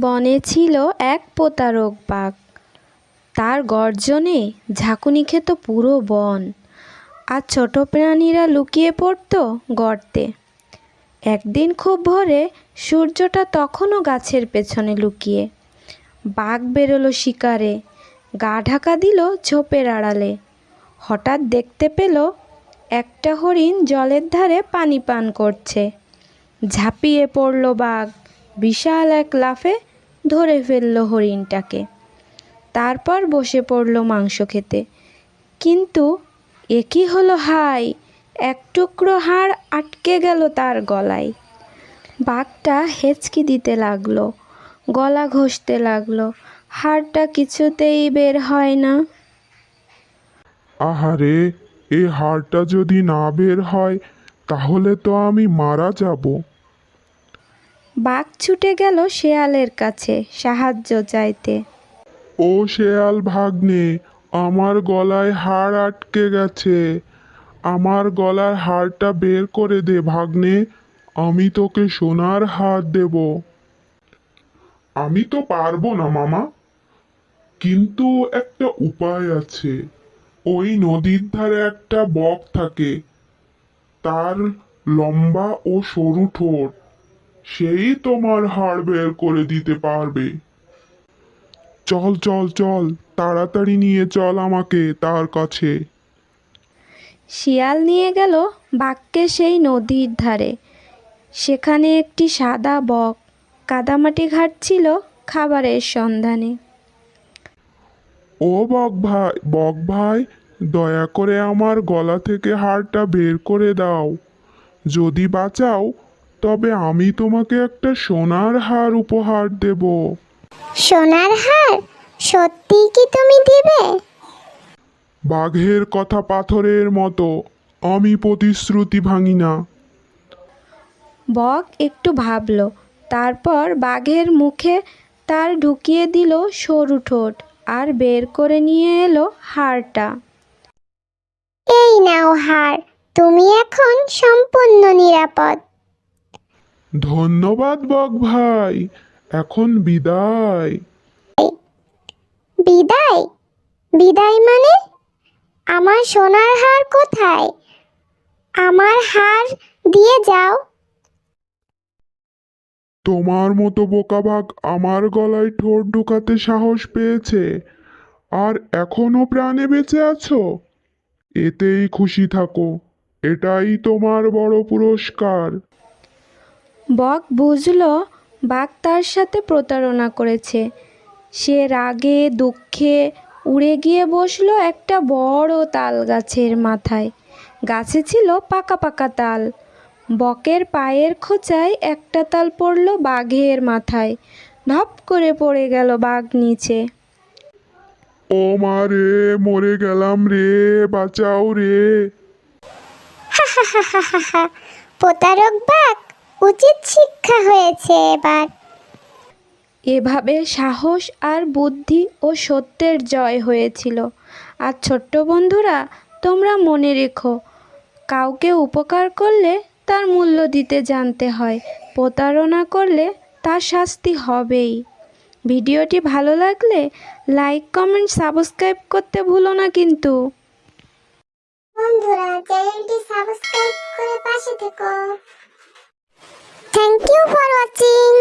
বনে ছিল এক প্রতারক বাঘ। তার গর্জনে ঝাঁকুনি খেত পুরো বন, আর ছোট প্রাণীরা লুকিয়ে পড়ত গর্তে। একদিন খুব ভোরে, সূর্যটা তখনও গাছের পেছনে লুকিয়ে। বাঘ বেরোলো শিকারে, গা ঢাকা দিল ঝোপের আড়ালে। হঠাৎ দেখতে পেল একটা হরিণ জলের ধারে পানি পান করছে। ঝাঁপিয়ে পড়ল বাঘ, বিশাল এক লাফে ধরে ফেলল হরিণটাকে। তারপর বসে পড়ল মাংস খেতে। কিন্তু এ কী হলো হায়, এক টুকরো হাড় আটকে গেল তার গলায়। বাঘটা হেঁচকি দিতে লাগলো, গলা ঘষতে লাগলো, হাড়টা কিছুতেই বের হয় না। আহারে, এই হাড়টা যদি না বের হয় তাহলে তো আমি মারা যাব। বাঘ ছুটে গেল শেয়ালের কাছে সাহায্য চাইতে। ও শেয়াল ভাগ্নে, আমার গলায় হাড় আটকে গেছে, আমার গলার হাড়টা বের করে দে ভাগ্নে, আমি তোকে সোনার হার দেব। আমি তো পারবো না মামা, কিন্তু একটা উপায় আছে। ওই নদীর ধারে একটা বক থাকে, তার লম্বা ও সরু ঠোঁট, সেই তোমার হাড় বের করে দিতে পারবে। চল চল চল, তাড়াতাড়ি নিয়ে চল আমাকে তার কাছে। শিয়াল নিয়ে গেল বাঘকে সেই নদীর ধারে। সেখানে একটি সাদা বক কাদামাটি ঘাটছিল খাবারের সন্ধানে। ও বক ভাই, দয়া করে আমার গলা থেকে হাড়টা বের করে দাও। যদি বাঁচাও তবে আমি তোমাকে একটা সোনার হার উপহার দেব। সোনার হার? সত্যি কি তুমি দিবে? বাঘের কথা পাথরের মতো, আমি প্রতিশ্রুতি ভাঙি না। বক একটু ভাবল, তারপর বাঘের মুখে তার ঢুকিয়ে দিল সরু ঠোঁট আর বের করে নিয়ে এলো হাড়টা। এই নাও হার, তুমি এখন সম্পূর্ণ নিরাপদ। ধন্যবাদ বক ভাই, এখন বিদায়। বিদায়? বিদায় মানে? আমার সোনার হার কোথায়? আমার হার দিয়ে যাও। তোমার মতো বোকা বাঘ আমার গলায় ঠোঁট ঢুকাতে সাহস পেয়েছে, আর এখনো প্রাণে বেঁচে আছো? এতেই খুশি থাকো, এটাই তোমার বড় পুরস্কার। বক বুঝল বাঘ তার সাথে প্রতারণা করেছে। সে রাগে দুঃখে উড়ে গিয়ে বসলো একটা বড় তাল গাছের মাথায়। গাছে ছিল পাকা পাকা তাল। বকের পায়ের খোঁচায় একটা তাল পড়ল বাঘের মাথায়। ধপ করে পড়ে গেল বাঘ নিচে। ও মা রে, মরে গেলাম রে, বাঁচাও রে। প্রতারক বাঘ, উচিত শিক্ষা হয়েছে এবার। এভাবে সাহস আর বুদ্ধি ও সত্যের জয় হয়েছিল। আর ছোট্ট বন্ধুরা, তোমরা মনে রেখো, কাউকে উপকার করলে তার মূল্য দিতে জানতে হয়, প্রতারণা করলে তার শাস্তি হবেই। ভিডিওটি ভালো লাগলে লাইক কমেন্ট সাবস্ক্রাইব করতে ভুলো না কিন্তু। বন্ধুরা, চ্যানেলটি সাবস্ক্রাইব করে পাশে থেকো। Thank you for watching.